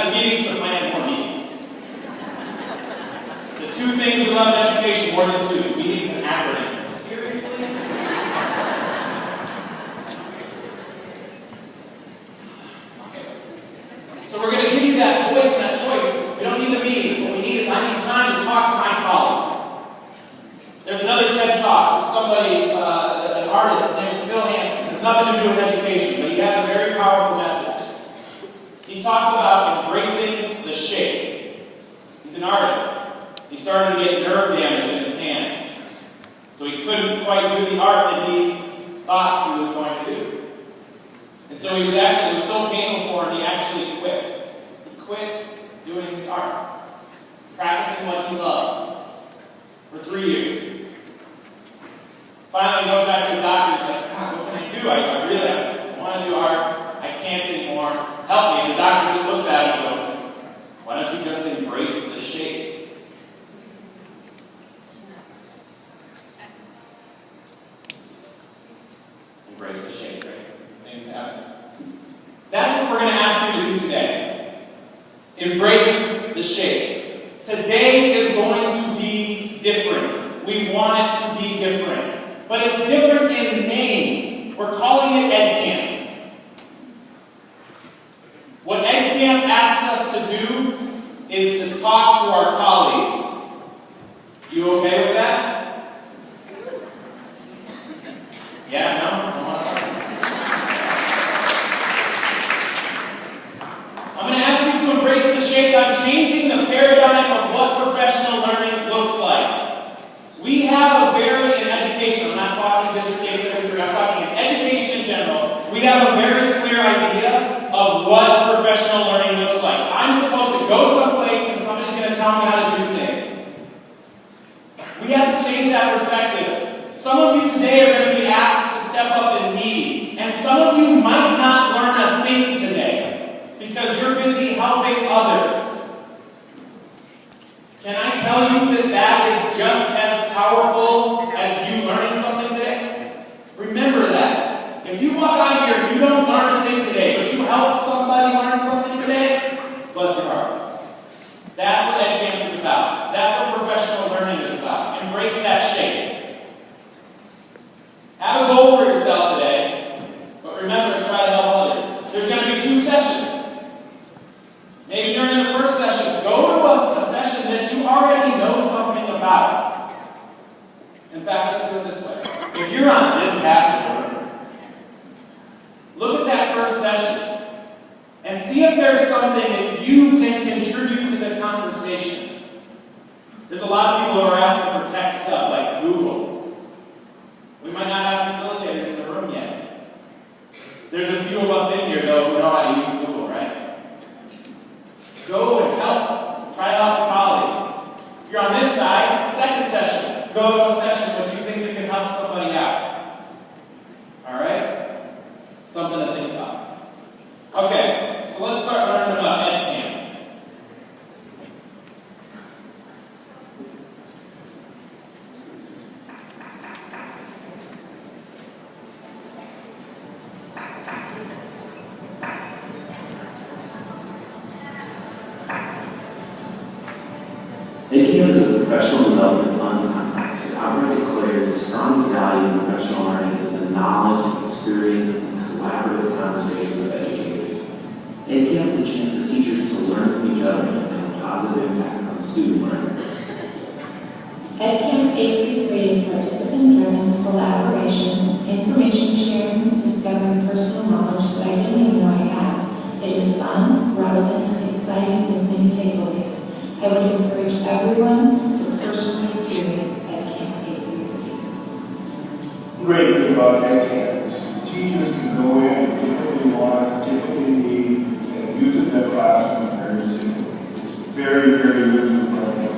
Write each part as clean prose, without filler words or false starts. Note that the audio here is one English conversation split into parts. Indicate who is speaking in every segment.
Speaker 1: the meetings to plan more meetings. The two things we love in education more than students, meetings and acronyms. Seriously? So we're going to give you that voice and that choice. We don't need the meetings. What we need is I need time to talk to my colleagues. There's another TED Talk with somebody, an artist, his name is Phil Hansen. It has nothing to do with education, but he has a very powerful message. He talks about embracing the shape. He's an artist. He started to get nerve damage in his hand. So he couldn't quite do the art that he thought he was going to do. And so it was so painful for him, he actually quit. He quit doing his art, practicing what he loves, for 3 years. Finally, he goes back to the doctor and says, God, what can I do? I really want to do art. I can't anymore. Help me. And the doctor just looks at him and goes, why don't you just embrace the shape? Embrace the shape, right? Things happen. That's what we're going to ask you to do today. Embrace the shape. Today is going to be different. We want it to be different. But it's different in name. We're calling it EdCamp. What EdCamp asks us to do is to talk to our colleagues. You okay with that? Yeah, no? I'm going to ask you to embrace the shape. I'm changing the paradigm of what professional learning looks like. We have a very, in education, I'm not talking district 833, I'm talking in education in general, we have a very clear idea of what professional learning looks like. I'm supposed to go someplace and somebody's going to tell me how to do things. We have to change that perspective. Some of you today are going to be asked to step up and lead, and some of you might not learn a thing today because you're busy helping others. Can I tell you that that is just as powerful as you learning something today? Remember that. If you walk out here and you don't learn a thing today, but you help somebody learn something today, bless your heart. That's what EdCamp is about. That's what professional learning is about. Embrace that shape. Have a goal for yourself today, but remember to try to help others. There's going to be 2 sessions. Maybe during the first session, go to a session that you already know something about. In fact, let's do it this way. If you're on this half order, look at that first session and see if there's something that you can contribute to the conversation. There's a lot of people who are asking for tech stuff like Google. We might not have facilitators in the room yet. There's a few of us in here, though, who know how to use Google, right? Go and help. Try to help a colleague. If you're on this side, second session. Go to a session that you think that can help somebody out. Alright? Something to think about. Okay, so let's start learning about EdCamp.
Speaker 2: EdCamp is a professional development fund context. It outright declares the strongest value in professional learning is the knowledge, experience, and collaborative conversations of educators. EdCamp is a chance for teachers to learn from each other and have a positive impact on student learning.
Speaker 3: EdCamp 833 is participant-driven collaboration, information sharing, discovering personal knowledge that I didn't even know I had. It is fun, relevant, exciting, with many takeaways. I would encourage everyone to personally experience EdCamp 833.
Speaker 4: Great thing about EdCamp is teachers can go in and get what they want, get what they need, and use it in their classroom very simply. It's very, very user-friendly.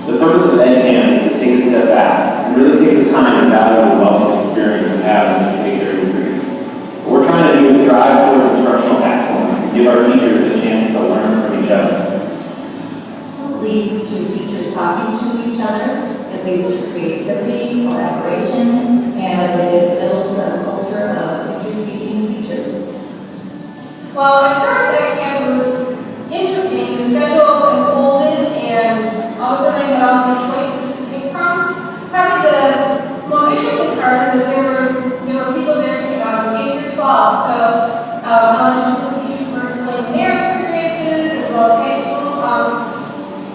Speaker 2: The purpose of EdCamp is to take a step back and really take the time and value the wealth of experience we have in educator degree. What we're trying to do is drive towards instructional excellence and give our teachers a chance to learn from each other.
Speaker 5: Leads to teachers talking to each other. It leads to creativity, collaboration, and it builds a culture of teachers teaching teachers.
Speaker 6: involved. So elementary school teachers were explaining their experiences as well as high school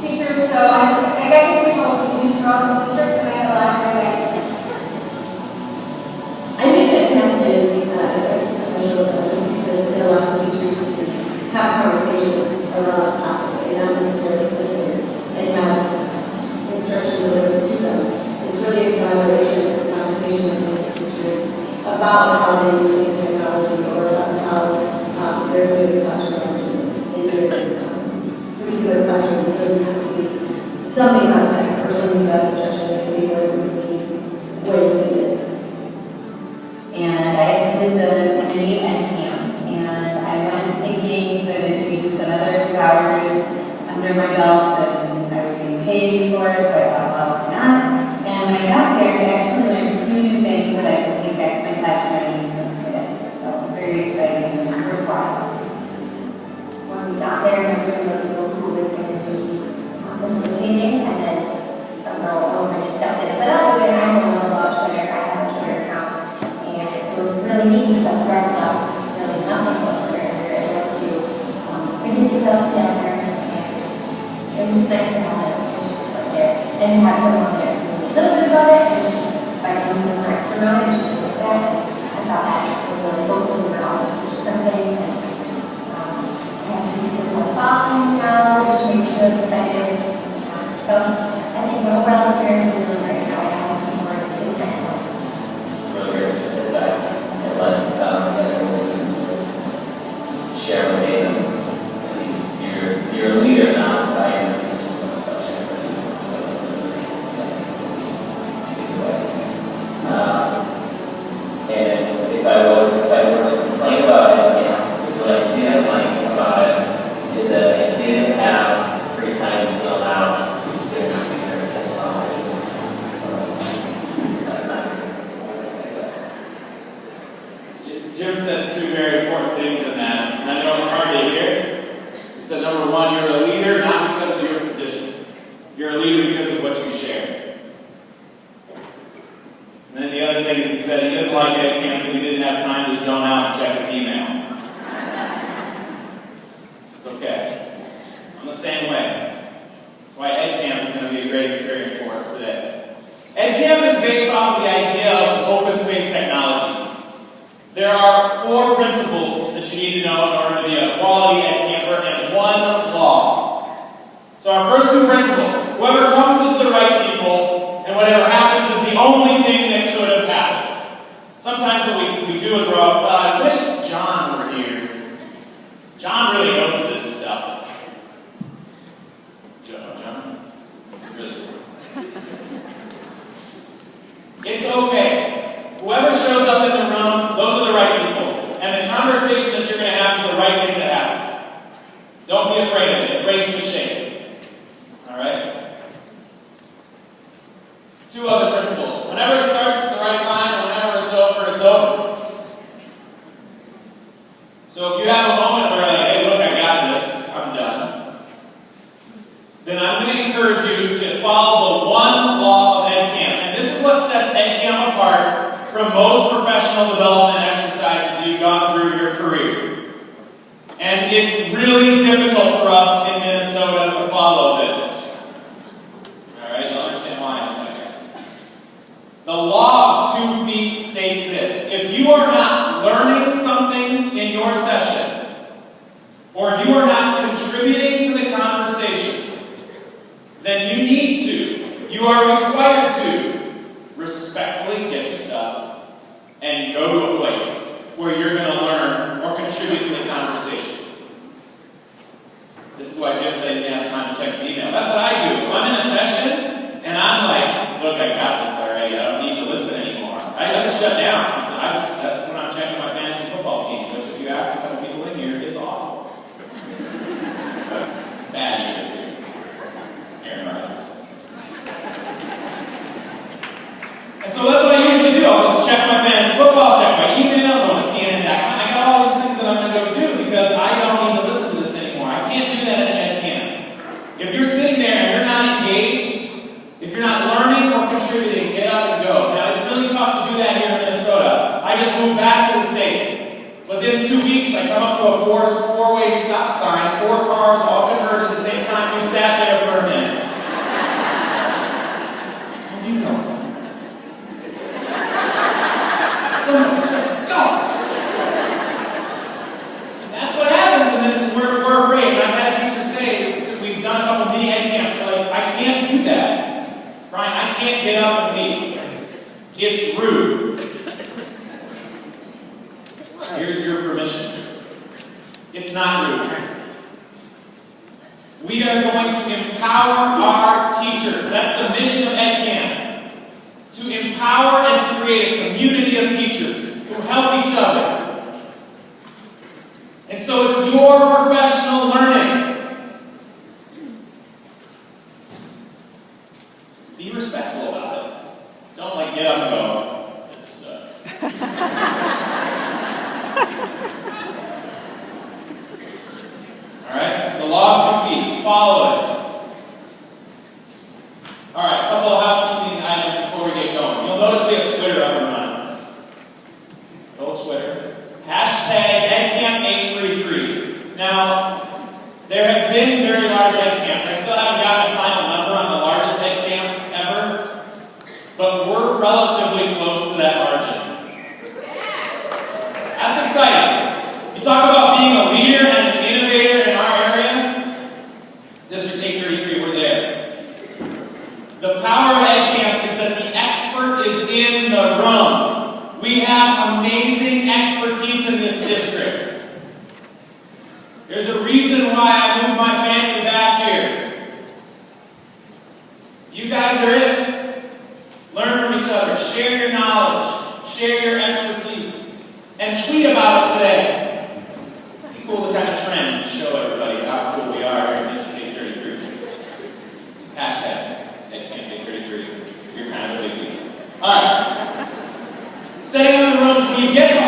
Speaker 6: teachers. So I got to see what was used throughout the district, and I had a lot of great ideas.
Speaker 5: I think that camp is effective professional development because it allows teachers to have conversations around a topic and not necessarily sit there and have instruction delivered to them. It's really a collaboration, it's a conversation with those teachers about how they're using technology or about how they're doing classroom opportunities in their particular classroom. It doesn't have to be something about tech or something about instruction that can be where you need it.
Speaker 7: And I attended the community ed camp, and I went thinking that it would be just another 2 hours under my belt, and I was getting paid for it, so I thought, well, why not? And when I got there, I actually learned 2 new things that I could take back to my classroom and use them today. So it was very exciting and worthwhile.
Speaker 8: When we got there, we were the people who was going to be facilitating, and then a girl over just stepped in and said, oh, wait, I don't know about Twitter, I have a Twitter account. And it was really neat because the rest of us really nothing but Twitter. We were able to bring people up together, and it was just nice to have that right there. And have someone there who knew a little bit about it, and she, by doing an extra knowledge, she was that. I thought that was really cool, and we were also teaching them things. And people who are following now, which makes me really excited. So I think the overall experience was really great. Now I have looking forward to the next one.
Speaker 2: Really great to sit back and let everyone share what they know. I mean, you're a leader now, right? And if I were to complain about it, what I didn't like about it is that I didn't have free time to allow their speaker to catch on. So that's not good.
Speaker 1: Jim said 2 very important things in that, and I know it's hard to hear. He said, number 1, you're a leader not because of your position. You're a leader because of what you share. And then the other thing is he said he didn't like Ed Camp because he didn't have time to zone out and check his email. It's okay. I'm the same way. That's why Ed Camp is going to be a great experience for us today. Ed Camp is based off the idea of open space technology. There are 4 principles that you need to know in order to be a quality Ed Camper and 1 law. So our first 2 principles, whoever comes is the right people, and whatever happens is the only thing that could have happened. Sometimes what we do is we're all, I wish John were here. John really knows this stuff. You don't know John? He's really smart. It's okay. Whoever shows up in the room, those are the right people. And the conversation that you're going to have is the right thing that happens. Don't be afraid of it. Embrace the shame. Alright? 2 other principles. Whenever it starts, it's the right time, and whenever it's over, it's over. So if you have a moment where you're like, hey, look, I got this, I'm done, then I'm going to encourage you to follow the 1 law of Ed Camp. And this is what sets Ed Camp apart from most professional development exercises you've gone through your career. And it's really difficult for us in Minnesota to follow this. Alright, you'll understand why in a second. The law of 2 feet states this. If you are not learning something in your session, or you are not contributing to the conversation, then you need to, you are required to, respectfully get your stuff and go to a place where you're going to learn or contribute to the conversation. This is why Jim said he didn't have time to check his email. That's what I do. If I'm in a session and I'm like, look, I got this already. I don't need to listen anymore. I just shut down. That's when I'm checking my fantasy football team, which if you ask a couple people in here, is awful. Bad news here. Aaron Rodgers. And so that's what I usually do. I'll just check my fantasy football, check my email, go to CNN.com. I got all these things that I'm going to go do because I don't need to listen to this anymore. I can't do that at Ed Camp. If you're sitting there and you're not engaged, if you're not learning or contributing, get up and go. Now, it's really tough to do that here in Minnesota. I just moved back to the state. you come up to a four-way stop sign, 4 cars all converge at the same time, you sat there for a minute. How do you know? Someone just go! That's what happens, and we're afraid. And I've had teachers say, since we've done a couple mini ed camps, they're like, I can't do that. Brian, I can't get up and leave. It's rude. Here's your permission. It's not rude. We are going to empower our teachers. That's the mission of EdCamp. To empower and to create a community of teachers who help each other. And so it's your professional learning. Be respectful about it. Don't like get up and go, it sucks. Alright, the law of 2 feet. Follow it. Alright, a couple of housekeeping items before we get going. You'll notice we have Twitter up and running. Go Twitter. Hashtag EdCamp833. Now, there have been very large EdCamps. I still haven't gotten a final number on the largest EdCamp ever, but we're relatively close to that margin. That's exciting. You talk about being a leader and an innovator in our area. District 833, we're there. The power of EdCamp is that the expert is in the room. We have amazing expertise in this district. There's a reason why I moved my family back here. You guys are it. Learn from each other. Share your knowledge. Share your expertise. And tweet about it today. It'd be cool to kind of trend and show everybody how cool we are here in District 833. Hashtag EdCamp833. You're kind of a big deal. Alright. Setting up the rooms, when you get to